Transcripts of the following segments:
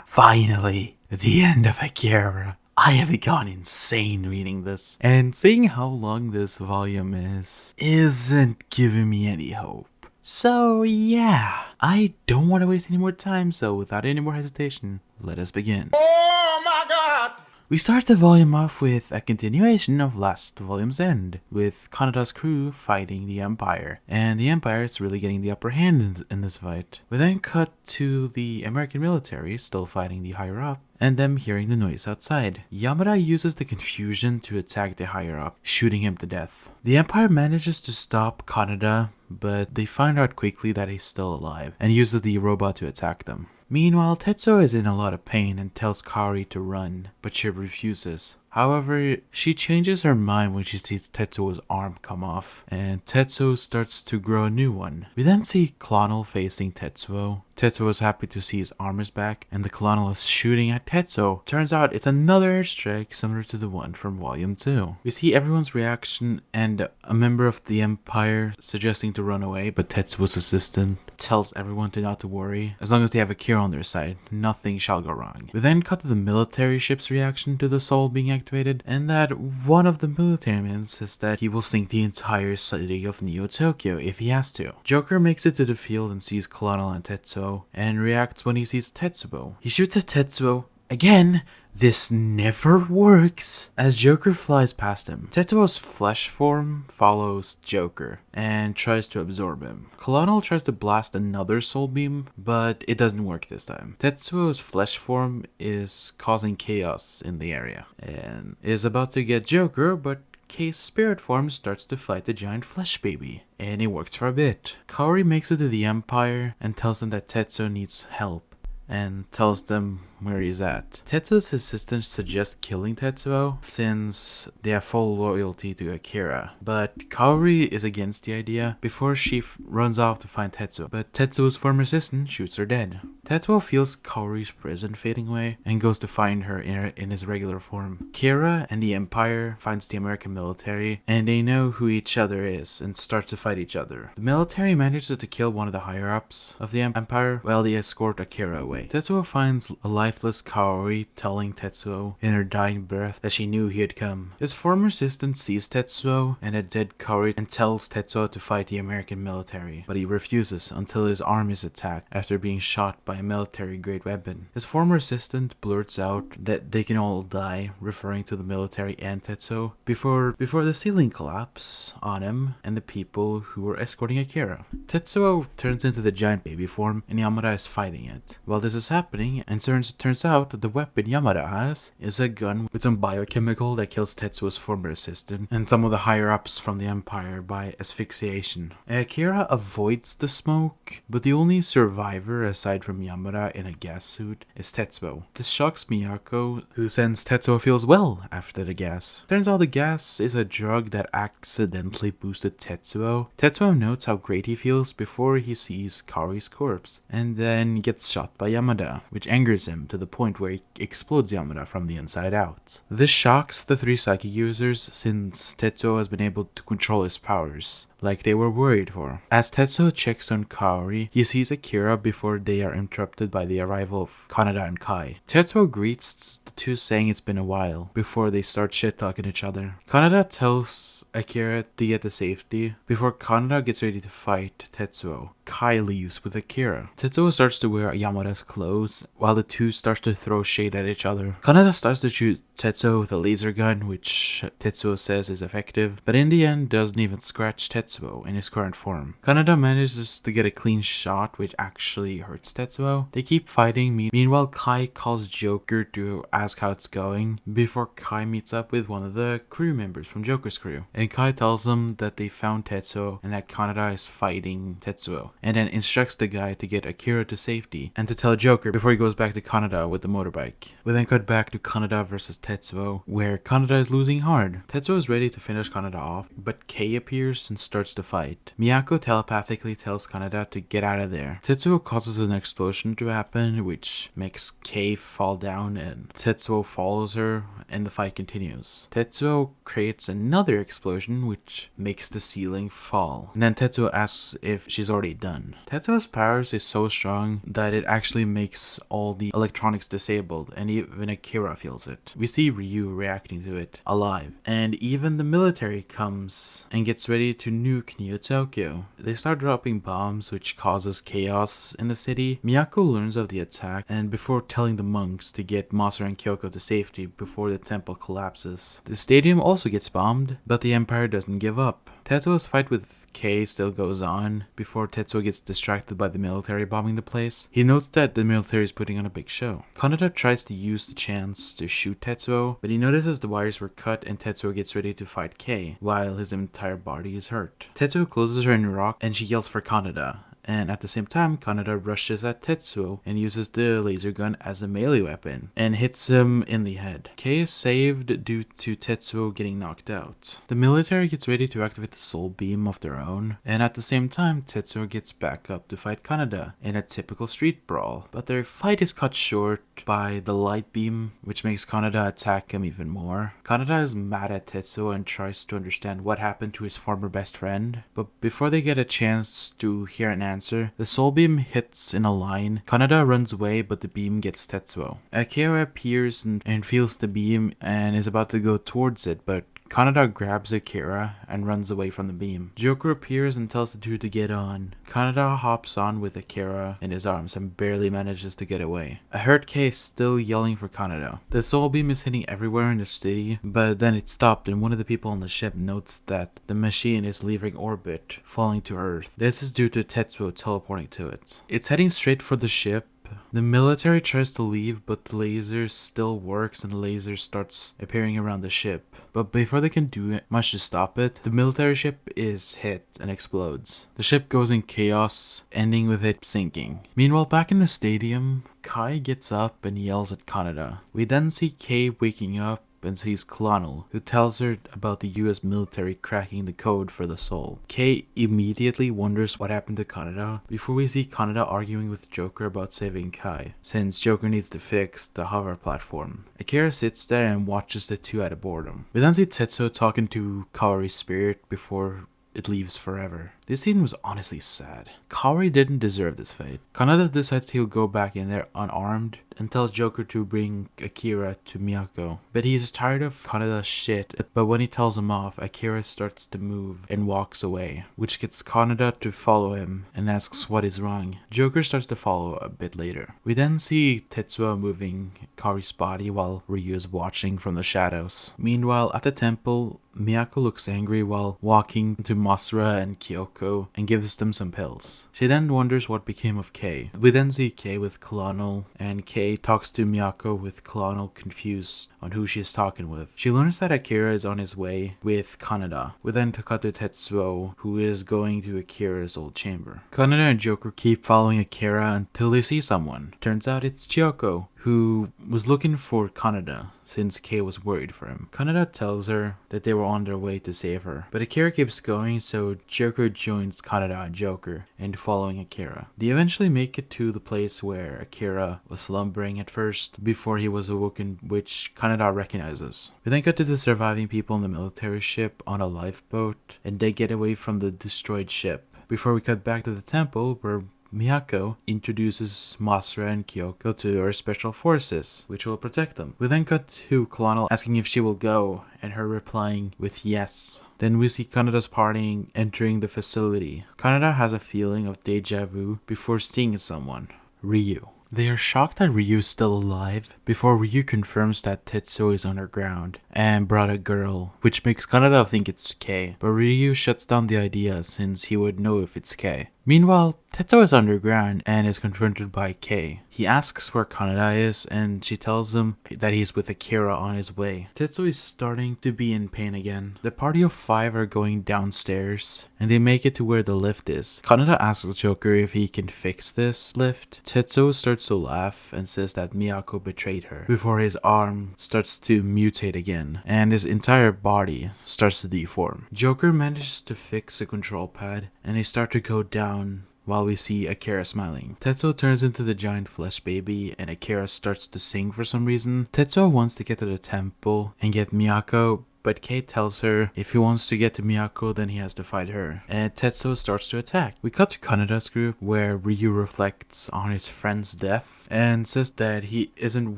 Finally, the end of Akira. I have gone insane reading this, and seeing how long this volume is isn't giving me any hope. So yeah, I don't want to waste any more time, so without any more hesitation, let us begin. Oh my God! We start the volume off with a continuation of last volume's end, with Kanada's crew fighting the Empire, and the Empire is really getting the upper hand in this fight. We then cut to the American military still fighting the higher up, and them hearing the noise outside. Yamada uses the confusion to attack the higher up, shooting him to death. The Empire manages to stop Kanada, but they find out quickly that he's still alive, and uses the robot to attack them. Meanwhile, Tetsuo is in a lot of pain and tells Kaori to run, but she refuses. However, she changes her mind when she sees Tetsuo's arm come off, and Tetsuo starts to grow a new one. We then see Clonal facing Tetsuo. Tetsuo is happy to see his arm is back, and the Clonal is shooting at Tetsuo. Turns out it's another airstrike similar to the one from Volume 2. We see everyone's reaction, and a member of the Empire suggesting to run away, but Tetsuo's assistant tells everyone to not to worry. As long as they have Akira on their side, nothing shall go wrong. We then cut to the military ship's reaction to the soul being activated, and that one of the military men says that he will sink the entire city of Neo Tokyo if he has to. Joker makes it to the field and sees Clonal and Tetsuo, and reacts when he sees Tetsuo. He shoots at Tetsuo. Again, this never works. As Joker flies past him, Tetsuo's flesh form follows Joker and tries to absorb him. Clonal tries to blast another soul beam, but it doesn't work this time. Tetsuo's flesh form is causing chaos in the area and is about to get Joker, but K's spirit form starts to fight the giant flesh baby, and it works for a bit. Kaori makes it to the Empire and tells them that Tetsuo needs help, and tells them where he's at. Tetsuo's assistant suggests killing Tetsuo since they have full loyalty to Akira, but Kaori is against the idea before she runs off to find Tetsuo, but Tetsuo's former assistant shoots her dead. Tetsuo feels Kaori's presence fading away and goes to find her in his regular form. Akira and the Empire finds the American military, and they know who each other is and start to fight each other. The military manages to kill one of the higher-ups of the Empire while they escort Akira away. Tetsuo finds a lifeless Kaori telling Tetsuo in her dying breath that she knew he had come. His former assistant sees Tetsuo and a dead Kaori and tells Tetsuo to fight the American military, but he refuses until his arm is attacked after being shot by a military-grade weapon. His former assistant blurts out that they can all die, referring to the military and Tetsuo, before the ceiling collapses on him and the people who were escorting Akira. Tetsuo turns into the giant baby form, and Yamada is fighting it. While this is happening, and turns out that the weapon Yamada has is a gun with some biochemical that kills Tetsuo's former assistant and some of the higher-ups from the Empire by asphyxiation. Akira avoids the smoke, but the only survivor aside from Yamada in a gas suit is Tetsuo. This shocks Miyako, who sends Tetsuo feels well after the gas. Turns out the gas is a drug that accidentally boosted Tetsuo. Tetsuo notes how great he feels before he sees Kaori's corpse, and then gets shot by Yamada, which angers him to the point where he explodes Yamada from the inside out. This shocks the three psychic users since Tetsuo has been able to control his powers, like they were worried for. As Tetsuo checks on Kaori, he sees Akira before they are interrupted by the arrival of Kanada and Kai. Tetsuo greets the two saying it's been a while, before they start shit-talking each other. Kanada tells Akira to get to safety. Before Kanada gets ready to fight Tetsuo, Kai leaves with Akira. Tetsuo starts to wear Yamada's clothes, while the two start to throw shade at each other. Kanada starts to shoot Tetsuo with a laser gun, which Tetsuo says is effective, but in the end doesn't even scratch Tetsuo in his current form. Kanada manages to get a clean shot, which actually hurts Tetsuo. They keep fighting. Meanwhile, Kai calls Joker to ask how it's going, before Kai meets up with one of the crew members from Joker's crew. And Kai tells them that they found Tetsuo and that Kanada is fighting Tetsuo, and then instructs the guy to get Akira to safety and to tell Joker before he goes back to Kanada with the motorbike. We then cut back to Kanada versus Tetsuo Tetsuo, where Kaneda is losing hard. Tetsuo is ready to finish Kaneda off, but Kei appears and starts the fight. Miyako telepathically tells Kaneda to get out of there. Tetsuo causes an explosion to happen, which makes Kei fall down, and Tetsuo follows her, and the fight continues. Tetsuo creates another explosion, which makes the ceiling fall. And then Tetsuo asks if she's already done. Tetsuo's powers is so strong that it actually makes all the electronics disabled, and even Akira feels it. We see Ryu reacting to it, alive. And even the military comes and gets ready to nuke Neo Tokyo. They start dropping bombs, which causes chaos in the city. Miyako learns of the attack, and before telling the monks to get Masura and Kyoko to safety before the temple collapses. The stadium also gets bombed, but the Empire doesn't give up. Tetsuo's fight with Kei still goes on before Tetsuo gets distracted by the military bombing the place. He notes that the military is putting on a big show. Kaneda tries to use the chance to shoot Tetsuo, but he notices the wires were cut and Tetsuo gets ready to fight Kei while his entire body is hurt. Tetsuo closes her in rock and she yells for Kaneda. And at the same time, Kaneda rushes at Tetsuo and uses the laser gun as a melee weapon and hits him in the head. Kei is saved due to Tetsuo getting knocked out. The military gets ready to activate the soul beam of their own, and at the same time, Tetsuo gets back up to fight Kaneda in a typical street brawl. But their fight is cut short by the light beam, which makes Kaneda attack him even more. Kaneda is mad at Tetsuo and tries to understand what happened to his former best friend, but before they get a chance to hear an answer, the soul beam hits in a line. Kaneda runs away, but the beam gets Tetsuo. Akira appears and feels the beam and is about to go towards it, but Kaneda grabs Akira and runs away from the beam. Joker appears and tells the two to get on. Kaneda hops on with Akira in his arms and barely manages to get away. A hurt Kei is still yelling for Kaneda. The soul beam is hitting everywhere in the city, but then it stopped and one of the people on the ship notes that the machine is leaving orbit, falling to Earth. This is due to Tetsuo teleporting to it. It's heading straight for the ship. The military tries to leave, but the laser still works and the laser starts appearing around the ship. But before they can do much to stop it, the military ship is hit and explodes. The ship goes in chaos, ending with it sinking. Meanwhile, back in the stadium, Kai gets up and yells at Kaneda. We then see Kei waking up and sees Colonel, who tells her about the US military cracking the code for the soul. Kei immediately wonders what happened to Kaneda before we see Kaneda arguing with Joker about saving Kai, since Joker needs to fix the hover platform. Akira sits there and watches the two out of boredom. We then see Tetsuo talking to Kaori's spirit before it leaves forever. This scene was honestly sad. Kaori didn't deserve this fate. Kaneda decides he'll go back in there unarmed and tells Joker to bring Akira to Miyako. But he's tired of Kaneda's shit, but when he tells him off, Akira starts to move and walks away, which gets Kaneda to follow him and asks what is wrong. Joker starts to follow a bit later. We then see Tetsuo moving Kaori's body while Ryu is watching from the shadows. Meanwhile, at the temple, Miyako looks angry while walking to Masura and Kyoko and gives them some pills. She then wonders what became of Kei. We then see Kei with Colonel, and Kei talks to Miyako with Colonel confused on who she's talking with. She learns that Akira is on his way with Kaneda. We then cut to Tetsuo, who is going to Akira's old chamber. Kaneda and Joker keep following Akira until they see someone. Turns out it's Chiyoko, who was looking for Kaneda since Kei was worried for him. Kaneda tells her that they were on their way to save her, but Akira keeps going, so Joker joins Kaneda and Joker and following Akira. They eventually make it to the place where Akira was slumbering at first before he was awoken, which Kaneda recognizes. We then cut to the surviving people on the military ship on a lifeboat, and they get away from the destroyed ship. Before we cut back to the temple where Miyako introduces Masura and Kyoko to her special forces, which will protect them. We then cut to Colonel asking if she will go, and her replying with yes. Then we see Kaneda's party entering the facility. Kaneda has a feeling of deja vu before seeing someone, Ryu. They are shocked that Ryu is still alive before Ryu confirms that Tetsuo is underground and brought a girl, which makes Kaneda think it's Kei, but Ryu shuts down the idea since he would know if it's Kei. Meanwhile, Tetsuo is underground and is confronted by Kei. He asks where Kaneda is, and she tells him that he's with Akira on his way. Tetsuo is starting to be in pain again. The party of 5 are going downstairs, and they make it to where the lift is. Kaneda asks Joker if he can fix this lift. Tetsuo starts to laugh and says that Miyako betrayed her, before his arm starts to mutate again, and his entire body starts to deform. Joker manages to fix the control pad, and they start to go down while we see Akira smiling. Tetsuo turns into the giant flesh baby and Akira starts to sing for some reason. Tetsuo wants to get to the temple and get Miyako, but Kei tells her if he wants to get to Miyako, then he has to fight her. And Tetsuo starts to attack. We cut to Kaneda's group, where Ryu reflects on his friend's death and says that he isn't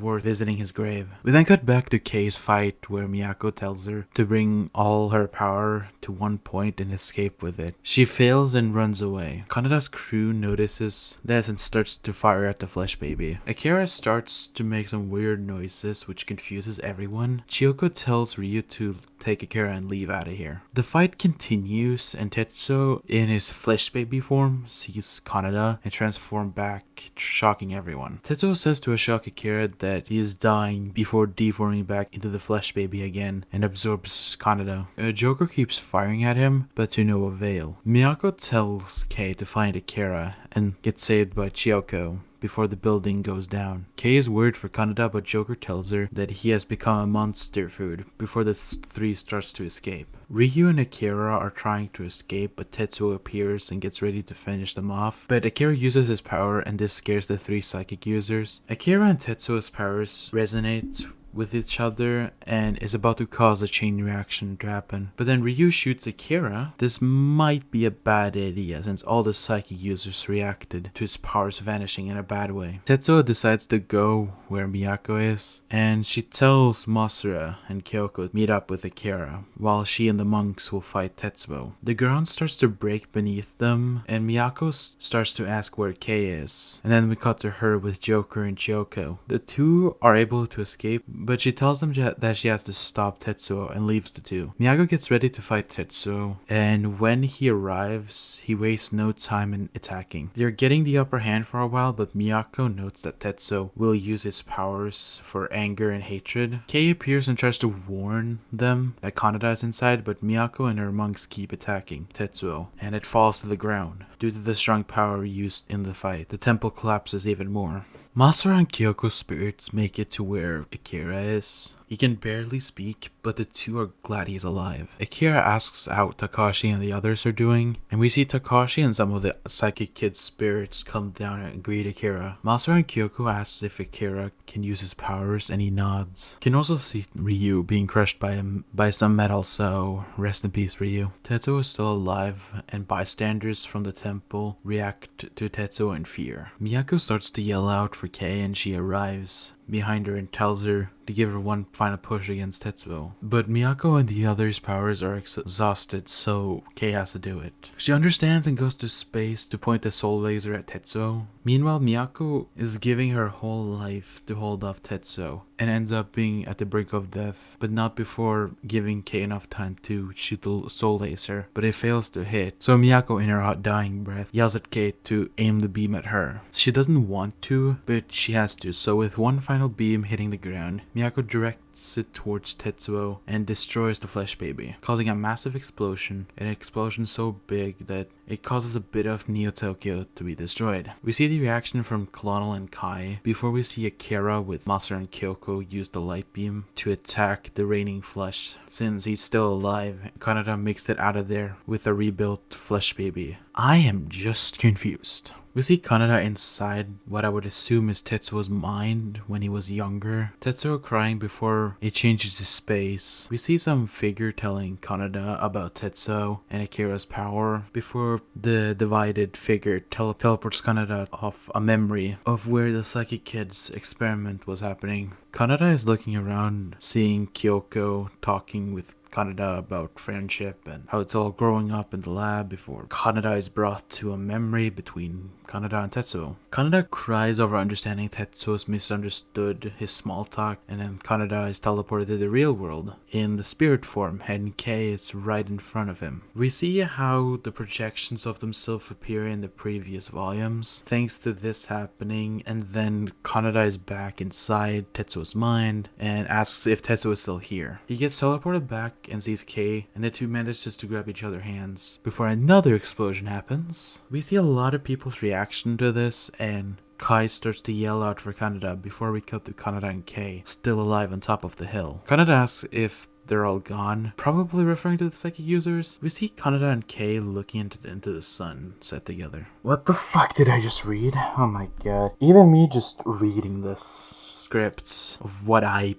worth visiting his grave. We then cut back to Kei's fight, where Miyako tells her to bring all her power to one point and escape with it. She fails and runs away. Kaneda's crew notices this and starts to fire at the flesh baby. Akira starts to make some weird noises, which confuses everyone. Chiyoko tells Ryu to take Akira and leave out of here. The fight continues, and Tetsuo, in his flesh baby form, sees Kaneda and transforms back, shocking everyone. Tetsuo says to a shocked Akira that he is dying before deforming back into the flesh baby again and absorbs Kaneda. Joker keeps firing at him, but to no avail. Miyako tells Kei to find Akira and get saved by Chiyoko before the building goes down. Kei is worried for Kaneda, but Joker tells her that he has become a monster food before the 3 starts to escape. Ryu and Akira are trying to escape, but Tetsuo appears and gets ready to finish them off. But Akira uses his power and this scares the 3 psychic users. Akira and Tetsuo's powers resonate with each other and is about to cause a chain reaction to happen. But then Ryu shoots Akira. This might be a bad idea since all the psychic users reacted to his powers vanishing in a bad way. Tetsuo decides to go where Miyako is, and she tells Masura and Kyoko to meet up with Akira while she and the monks will fight Tetsuo. The ground starts to break beneath them and Miyako starts to ask where Kei is, and then we cut to her with Joker and Kyoko. The 2 are able to escape, but she tells them that she has to stop Tetsuo and leaves the 2. Miyako gets ready to fight Tetsuo, and when he arrives, he wastes no time in attacking. They're getting the upper hand for a while, but Miyako notes that Tetsuo will use his powers for anger and hatred. Kei appears and tries to warn them that Kaneda is inside, but Miyako and her monks keep attacking Tetsuo, and it falls to the ground. Due to the strong power used in the fight, the temple collapses even more. Masura and Kyoko's spirits make it to where Akira is. He can barely speak, but the 2 are glad he's alive. Akira asks how Takashi and the others are doing, and we see Takashi and some of the psychic kids' spirits come down and greet Akira. Masura and Kyoko asks if Akira can use his powers, and he nods. You can also see Ryu being crushed by some metal, so rest in peace, Ryu. Tetsuo is still alive, and bystanders from the temple react to Tetsuo in fear. Miyako starts to yell out for Kei, and she arrives behind her and tells her to give her one final push against Tetsuo. But Miyako and the others' powers are exhausted, so Kei has to do it. She understands and goes to space to point the soul laser at Tetsuo. Meanwhile, Miyako is giving her whole life to hold off Tetsuo and ends up being at the brink of death, but not before giving Kei enough time to shoot the soul laser, but it fails to hit. So Miyako, in her hot dying breath, yells at Kei to aim the beam at her. She doesn't want to, but she has to, so with one final beam hitting the ground, Miyako directs it towards Tetsuo and destroys the flesh baby, causing a massive explosion, an explosion so big that it causes a bit of Neo Tokyo to be destroyed. We see the reaction from Clonal and Kai before we see Akira with Masura and Kyoko use the light beam to attack the raining flesh. Since he's still alive, Kaneda makes it out of there with a rebuilt flesh baby. I am just confused. We see Kaneda inside what I would assume is Tetsuo's mind when he was younger. Tetsuo crying before it changes to space. We see some figure telling Kaneda about Tetsuo and Akira's power before the divided figure teleports Kaneda off a memory of where the psychic kid's experiment was happening. Kaneda is looking around, seeing Kyoko talking with Kaneda about friendship and how it's all growing up in the lab before Kaneda is brought to a memory between Kaneda and Tetsuo. Kaneda cries over understanding Tetsuo's misunderstood his small talk, and then Kaneda is teleported to the real world in the spirit form, and Kei is right in front of him. We see how the projections of themselves appear in the previous volumes thanks to this happening, and then Kaneda is back inside Tetsuo's mind and asks if Tetsuo is still here. He gets teleported back and sees Kei, and the two manages to grab each other's hands before another explosion happens. We see a lot of people's reaction to this, and Kai starts to yell out for Kaneda before we cut to Kaneda and Kei still alive on top of the hill. Kaneda asks if they're all gone, probably referring to the psychic users. We see Kaneda and Kei looking into the sun set together. What the fuck did I just read? Oh my god. Even me just reading this scripts of what I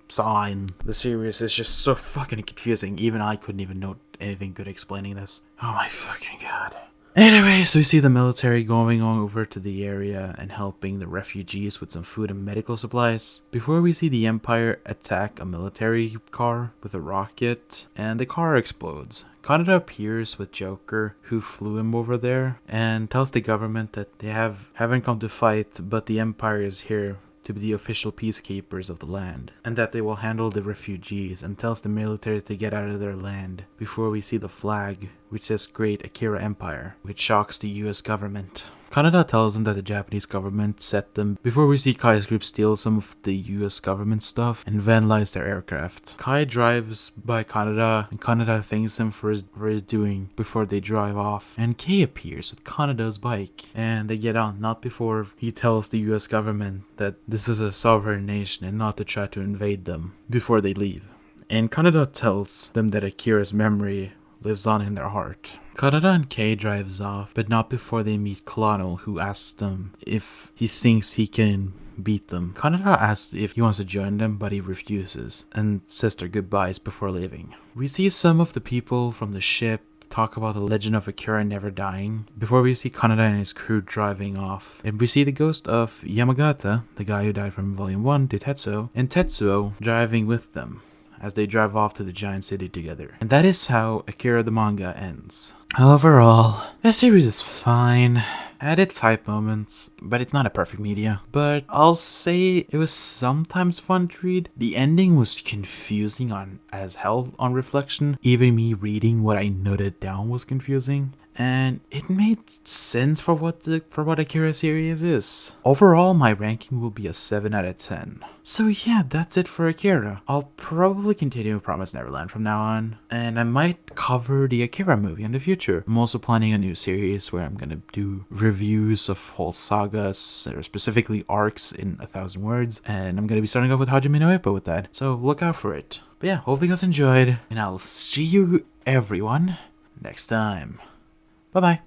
saw in the series is just so fucking confusing. Even I couldn't even note anything good explaining this. Oh my fucking god. Anyways, we see the military going over to the area and helping the refugees with some food and medical supplies before we see the Empire attack a military car with a rocket, and the car explodes. Kaneda appears with Joker, who flew him over there, and tells the government that they haven't come to fight, but the Empire is here to be the official peacekeepers of the land, and that they will handle the refugees, and tells the military to get out of their land before we see the flag, which says Great Akira Empire, which shocks the US government. Kaneda tells them that the Japanese government set them before we see Kai's group steal some of the US government stuff and vandalize their aircraft. Kai drives by Kaneda, and Kaneda thanks him for his doing before they drive off, and Kei appears with Kaneda's bike, and they get on, not before he tells the US government that this is a sovereign nation and not to try to invade them before they leave. And Kaneda tells them that Akira's memory lives on in their heart. Kaneda and Kei drives off, but not before they meet Colonel, who asks them if he thinks he can beat them. Kaneda asks if he wants to join them, but he refuses and says their goodbyes before leaving. We see some of the people from the ship talk about the legend of Akira never dying before we see Kaneda and his crew driving off, and we see the ghost of Yamagata, the guy who died from volume 1, to Tetsuo, and Tetsuo driving with them as they drive off to the giant city together. And that is how Akira the manga ends. Overall, this series is fine. Had its hype moments, but it's not a perfect media. But I'll say it was sometimes fun to read. The ending was confusing as hell on reflection. Even me reading what I noted down was confusing. And it made sense for what Akira series is. Overall, my ranking will be a 7 out of 10. So yeah, that's it for Akira. I'll probably continue Promised Neverland from now on, and I might cover the Akira movie in the future. I'm also planning a new series where I'm gonna do reviews of whole sagas, or specifically arcs in 1,000 words, and I'm gonna be starting off with Hajime no Ippo with that, so look out for it. But yeah, hopefully you guys enjoyed, and I'll see you everyone next time. Bye-bye.